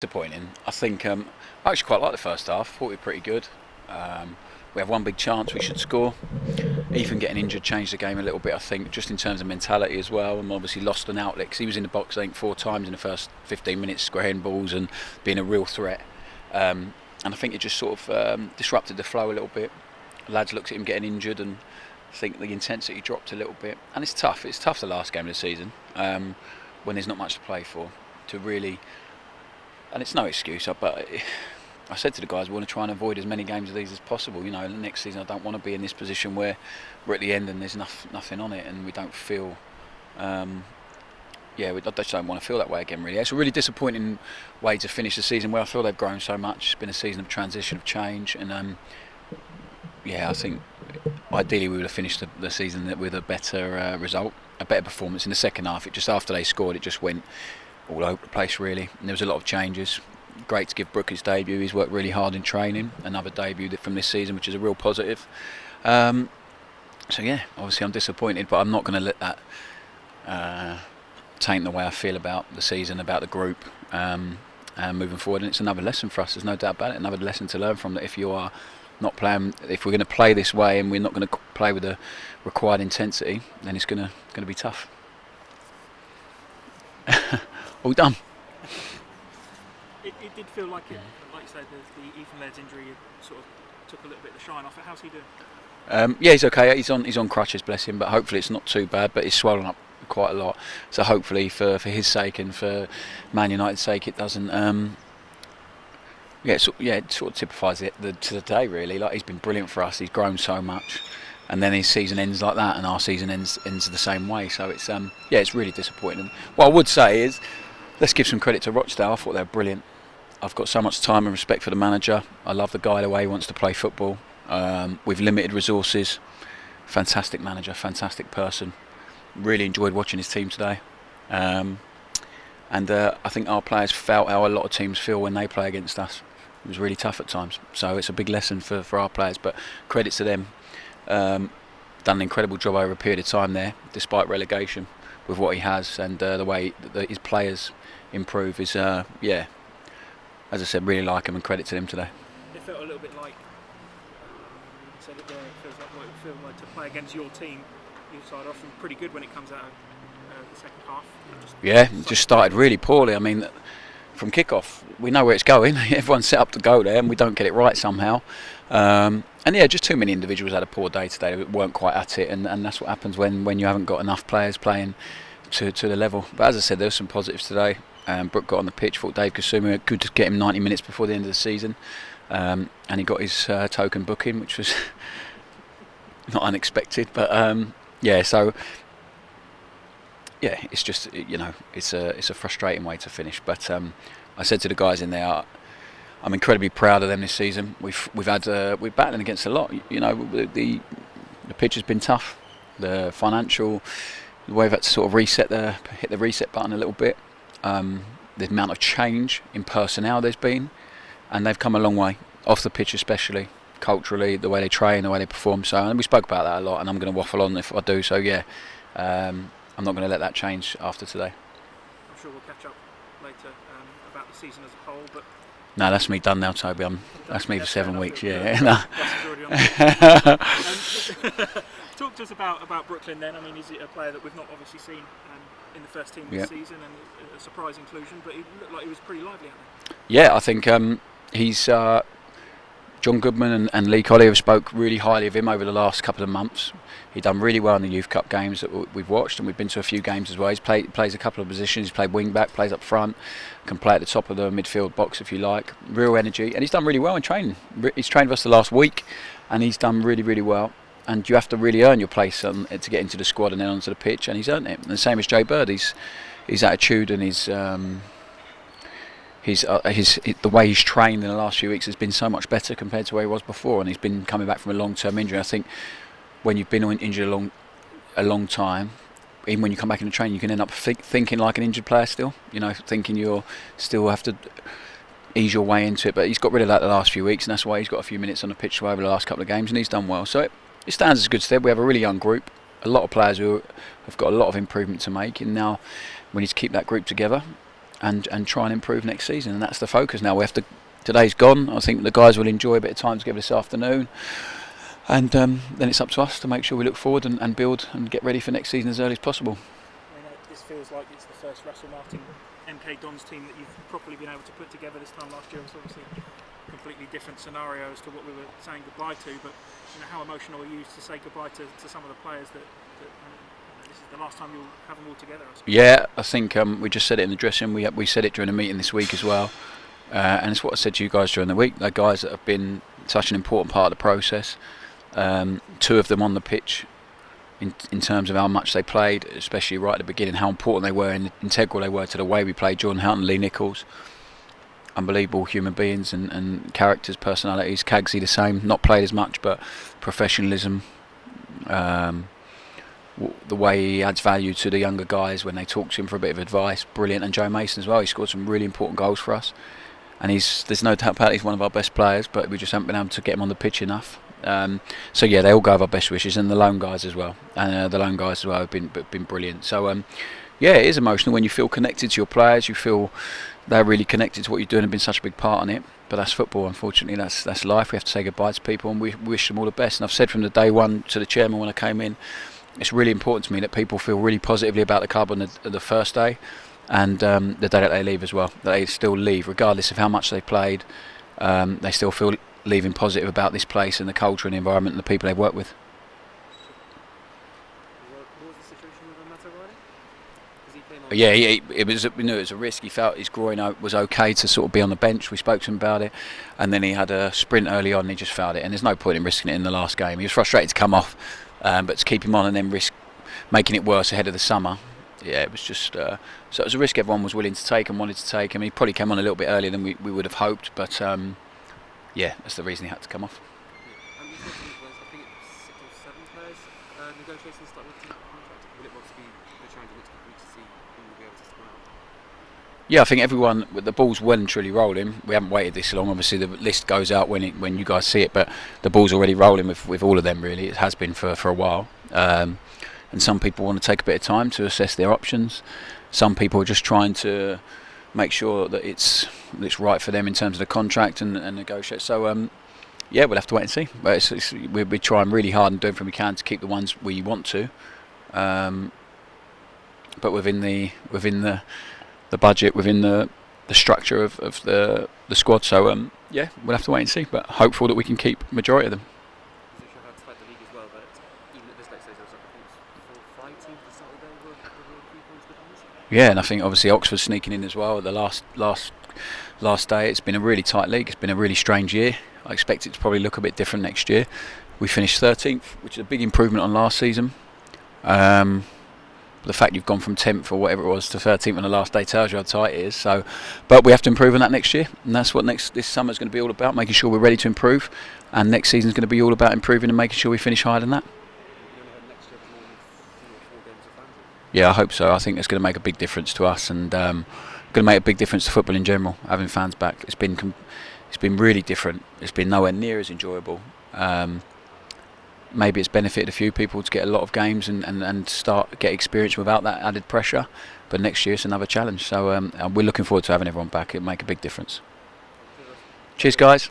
Disappointing. I think I actually quite liked the first half. Thought we were pretty good. We have one big chance we should score. Ethan getting injured changed the game a little bit, I think, just in terms of mentality as well. And obviously lost an outlet because he was in the box, I think, 4 times in the first 15 minutes, squaring balls and being a real threat. And I think it just sort of disrupted the flow a little bit. Lads looked at him getting injured, and I think the intensity dropped a little bit. And it's tough. It's tough the last game of the season when there's not much to play for to really. And it's no excuse, but I said to the guys, we want to try and avoid as many games of these as possible. You know, next season I don't want to be in this position where we're at the end and there's nothing on it, and we don't feel. I just don't want to feel that way again. Really, it's a really disappointing way to finish the season. Where I feel they've grown so much. It's been a season of transition, of change, and I think ideally we would have finished the season with a better result, a better performance in the second half. It just after they scored, it just went all over the place really, and there was a lot of changes. Great to give Brook his debut. He's worked really hard in training. Another debut from this season, which is a real positive. Obviously I'm disappointed, but I'm not going to let that taint the way I feel about the season, about the group, and moving forward. And it's another lesson for us. There's no doubt about it. Another lesson to learn from, that if you are not playing, if we're going to play this way and we're not going to play with the required intensity, then it's going to be tough. All done. It did feel like it, like you said, the Ethan Laird's injury sort of took a little bit of the shine off it. How's he doing? He's okay. He's on crutches, bless him. But hopefully it's not too bad. But he's swollen up quite a lot. So hopefully for his sake and for Man United's sake, it doesn't. It sort of typifies it to the day really. Like, he's been brilliant for us. He's grown so much. And then his season ends like that, and our season ends the same way. So it's it's really disappointing. What I would say is, let's give some credit to Rochdale. I thought they were brilliant. I've got so much time and respect for the manager. I love the guy, the way he wants to play football. With limited resources, fantastic manager, fantastic person. Really enjoyed watching his team today. I think our players felt how a lot of teams feel when they play against us. It was really tough at times. So it's a big lesson for our players. But credit to them. Done an incredible job over a period of time there, despite relegation, with what he has, and the way that his players improve is, as I said, really like him, and credit to them today. It felt a little bit like, you said it there, it feels like what it feels like to play against your team. Your side are often pretty good when it comes out of the second half. Just started really poorly. I mean, from kick-off, we know where it's going. Everyone's set up to go there, and we don't get it right somehow. Just too many individuals had a poor day today that weren't quite at it, and that's what happens when you haven't got enough players playing to the level. But as I said, there were some positives today. Brook got on the pitch. Thought Dave Kasuma good to get him 90 minutes before the end of the season, and he got his token booking, which was not unexpected. But it's just, it's a frustrating way to finish. But I said to the guys in there, I'm incredibly proud of them this season. We're battling against a lot. The pitch has been tough. The financial, the way we've had to sort of hit the reset button a little bit. The amount of change in personnel there's been, and they've come a long way off the pitch, especially culturally, the way they train, the way they perform. So, and we spoke about that a lot, and I'm going to waffle on if I do. So I'm not going to let that change after today. I'm sure we'll catch up later about the season as a whole, but. No, that's me done now, Toby. That's me for 7 weeks. Talk to us about Brooklyn then. I mean, is it a player that we've not obviously seen in the first team this season, and a surprise inclusion, but he looked like he was pretty lively out there. Yeah, I think he's John Goodman and Lee Collier have spoke really highly of him over the last couple of months. He's done really well in the Youth Cup games that we've watched, and we've been to a few games as well. Plays a couple of positions. He's played wing back, plays up front, can play at the top of the midfield box if you like. Real energy, and he's done really well in training. He's trained with us the last week, and he's done really, really well. And you have to really earn your place to get into the squad and then onto the pitch, and he's earned it. And the same as Jay Bird, his attitude and the way he's trained in the last few weeks has been so much better compared to where he was before, and he's been coming back from a long-term injury. I think when you've been injured a long time, even when you come back into training, you can end up thinking like an injured player still. Thinking you'll still have to ease your way into it. But he's got rid of that the last few weeks, and that's why he's got a few minutes on the pitch over the last couple of games, and he's done well. So it stands as a good step. We have a really young group, a lot of players who have got a lot of improvement to make, and now we need to keep that group together. and try and improve next season. And that's the focus now. Today's gone. I think the guys will enjoy a bit of time together this afternoon, and then it's up to us to make sure we look forward and build and get ready for next season as early as possible. This feels like it's the first Russell Martin MK Dons team that you've properly been able to put together. This time last year was obviously a completely different scenario as to what we were saying goodbye to, but how emotional are you to say goodbye to some of the players that this is the last time you'll have them all together? Yeah, I think we just said it in the dressing room. We said it during a meeting this week as well, and it's what I said to you guys during the week. They're guys that have been such an important part of the process. Two of them on the pitch in terms of how much they played, especially right at the beginning, how important they were and integral they were to the way we played. Jordan Houghton, Lee Nichols, unbelievable human beings and characters, personalities. Cagsy the same, not played as much, but professionalism, the way he adds value to the younger guys when they talk to him for a bit of advice, brilliant. And Joe Mason as well, he scored some really important goals for us, and there's no doubt about it, he's one of our best players, but we just haven't been able to get him on the pitch enough. So yeah, they all go with our best wishes, and the loan guys as well, have been brilliant. So yeah, it is emotional when you feel connected to your players, you feel they're really connected to what you're doing and been such a big part in it. But that's football, unfortunately. That's life. We have to say goodbye to people, and we wish them all the best. And I've said from the day one to the chairman when I came in, it's really important to me that people feel really positively about the club on the first day, and the day that they leave as well. That they still leave, regardless of how much they played. They still feel leaving positive about this place and the culture and the environment and the people they've worked with. What was the situation with Matt O'Reilly? Yeah, it was a risk. He felt his groin was okay to sort of be on the bench. We spoke to him about it, and then he had a sprint early on and he just fouled it. And there's no point in risking it in the last game. He was frustrated to come off, but to keep him on and then risk making it worse ahead of the summer. Yeah, it was just so it was a risk everyone was willing to take and wanted to take. I mean, he probably came on a little bit earlier than we would have hoped, but yeah, that's the reason he had to come off. Yeah. And you said there was, I think it was 6 or 7 players negotiations started with the contract. Will it obviously be the challenge next week to see who will be able to stick around? Yeah, I think everyone, the ball's well and truly rolling. We haven't waited this long. Obviously, the list goes out when you guys see it, but the ball's already rolling with all of them. Really, it has been for a while. And some people want to take a bit of time to assess their options. Some people are just trying to make sure that it's right for them in terms of the contract and negotiate. So yeah, we'll have to wait and see. But we're trying really hard and doing everything we can to keep the ones we want to, but within the budget, within the structure of the squad. So yeah, we'll have to wait and see. But hopeful that we can keep majority of them. Yeah, and I think obviously Oxford's sneaking in as well at the last day. It's been a really tight league. It's been a really strange year. I expect it to probably look a bit different next year. We finished 13th, which is a big improvement on last season. The fact you've gone from 10th or whatever it was to 13th on the last day tells you how tight it is. So, but we have to improve on that next year, and that's what this summer is going to be all about, making sure we're ready to improve. And next season is going to be all about improving and making sure we finish higher than that. Yeah, I hope so. I think it's going to make a big difference to us, and going to make a big difference to football in general. Having fans back, it's been really different. It's been nowhere near as enjoyable. Maybe it's benefited a few people to get a lot of games and get experience without that added pressure. But next year it's another challenge. So we're looking forward to having everyone back. It'll make a big difference. Cheers, guys.